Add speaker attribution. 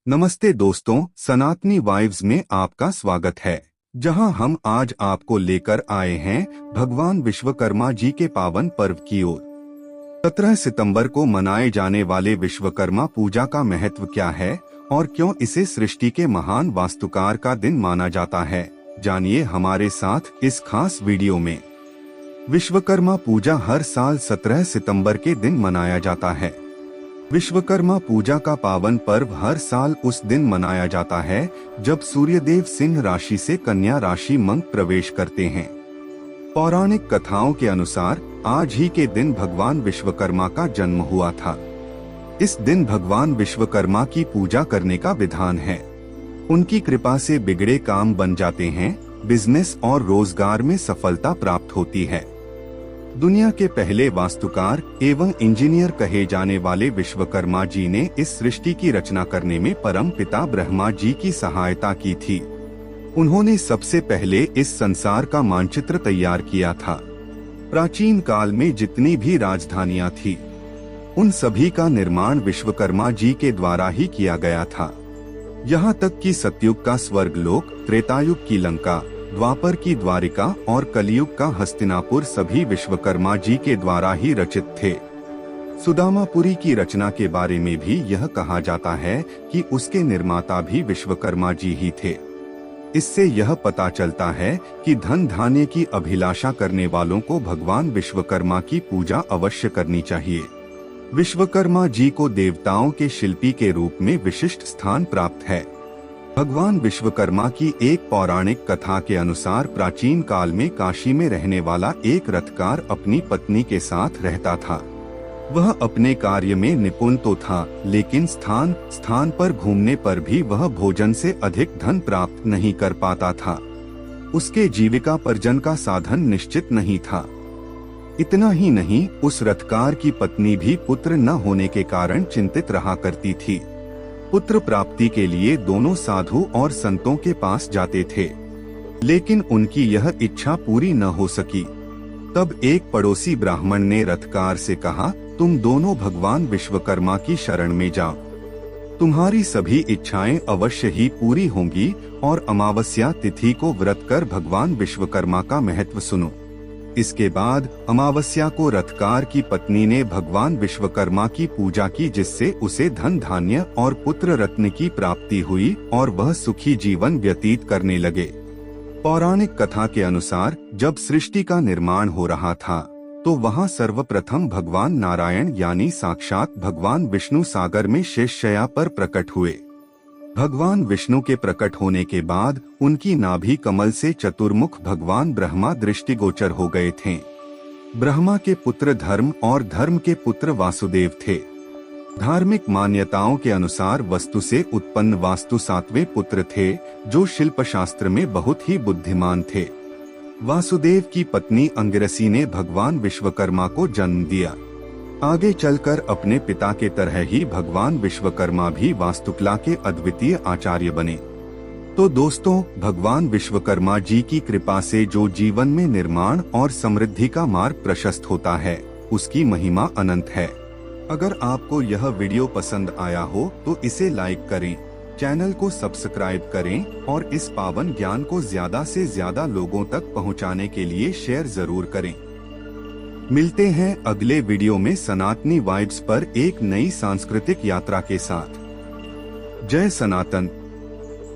Speaker 1: नमस्ते दोस्तों, सनातनी वाइब्स में आपका स्वागत है, जहां हम आज आपको लेकर आए हैं भगवान विश्वकर्मा जी के पावन पर्व की ओर। 17 सितंबर को मनाए जाने वाले विश्वकर्मा पूजा का महत्व क्या है और क्यों इसे सृष्टि के महान वास्तुकार का दिन माना जाता है, जानिए हमारे साथ इस खास वीडियो में। विश्वकर्मा पूजा हर साल 17 सितंबर के दिन मनाया जाता है। विश्वकर्मा पूजा का पावन पर्व हर साल उस दिन मनाया जाता है जब सूर्यदेव सिंह राशि से कन्या राशि में प्रवेश करते हैं। पौराणिक कथाओं के अनुसार आज ही के दिन भगवान विश्वकर्मा का जन्म हुआ था। इस दिन भगवान विश्वकर्मा की पूजा करने का विधान है। उनकी कृपा से बिगड़े काम बन जाते हैं, बिजनेस और रोजगार में सफलता प्राप्त होती है। दुनिया के पहले वास्तुकार एवं इंजीनियर कहे जाने वाले विश्वकर्मा जी ने इस सृष्टि की रचना करने में परम पिता ब्रह्मा जी की सहायता की थी। उन्होंने सबसे पहले इस संसार का मानचित्र तैयार किया था। प्राचीन काल में जितनी भी राजधानियां थी, उन सभी का निर्माण विश्वकर्मा जी के द्वारा ही किया गया था। यहाँ तक कि सतयुग का स्वर्गलोक, त्रेतायुग की लंका, द्वापर की द्वारिका और कलयुग का हस्तिनापुर सभी विश्वकर्मा जी के द्वारा ही रचित थे। सुदामापुरी की रचना के बारे में भी यह कहा जाता है कि उसके निर्माता भी विश्वकर्मा जी ही थे। इससे यह पता चलता है कि धन धान्य की अभिलाषा करने वालों को भगवान विश्वकर्मा की पूजा अवश्य करनी चाहिए। विश्वकर्मा जी को देवताओं के शिल्पी के रूप में विशिष्ट स्थान प्राप्त है। भगवान विश्वकर्मा की एक पौराणिक कथा के अनुसार प्राचीन काल में काशी में रहने वाला एक रथकार अपनी पत्नी के साथ रहता था। वह अपने कार्य में निपुण तो था, लेकिन स्थान स्थान पर घूमने पर भी वह भोजन से अधिक धन प्राप्त नहीं कर पाता था। उसके जीविकापार्जन का साधन निश्चित नहीं था। इतना ही नहीं, उस रथकार की पत्नी भी पुत्र न होने के कारण चिंतित रहा करती थी। पुत्र प्राप्ति के लिए दोनों साधु और संतों के पास जाते थे, लेकिन उनकी यह इच्छा पूरी न हो सकी। तब एक पड़ोसी ब्राह्मण ने रथकार से कहा, तुम दोनों भगवान विश्वकर्मा की शरण में जाओ। तुम्हारी सभी इच्छाएं अवश्य ही पूरी होंगी और अमावस्या तिथि को व्रत कर भगवान विश्वकर्मा का महत्व सुनो। इसके बाद अमावस्या को रथकार की पत्नी ने भगवान विश्वकर्मा की पूजा की, जिससे उसे धन धान्य और पुत्र रत्न की प्राप्ति हुई और वह सुखी जीवन व्यतीत करने लगे। पौराणिक कथा के अनुसार जब सृष्टि का निर्माण हो रहा था, तो वहां सर्वप्रथम भगवान नारायण यानी साक्षात भगवान विष्णु सागर में शेषशय्या पर प्रकट हुए। भगवान विष्णु के प्रकट होने के बाद उनकी नाभि कमल से चतुर्मुख भगवान ब्रह्मा दृष्टिगोचर हो गए थे। ब्रह्मा के पुत्र धर्म और धर्म के पुत्र वासुदेव थे। धार्मिक मान्यताओं के अनुसार वस्तु से उत्पन्न वास्तु सातवें पुत्र थे, जो शिल्पशास्त्र में बहुत ही बुद्धिमान थे। वासुदेव की पत्नी अंगिरसी ने भगवान विश्वकर्मा को जन्म दिया। आगे चलकर अपने पिता के तरह ही भगवान विश्वकर्मा भी वास्तुकला के अद्वितीय आचार्य बने। तो दोस्तों, भगवान विश्वकर्मा जी की कृपा से जो जीवन में निर्माण और समृद्धि का मार्ग प्रशस्त होता है, उसकी महिमा अनंत है। अगर आपको यह वीडियो पसंद आया हो तो इसे लाइक करें, चैनल को सब्सक्राइब करें और इस पावन ज्ञान को ज्यादा से ज्यादा लोगों तक पहुंचाने के लिए शेयर जरूर करें। मिलते हैं अगले वीडियो में सनातनी वाइब्स पर एक नई सांस्कृतिक यात्रा के साथ। जय सनातन।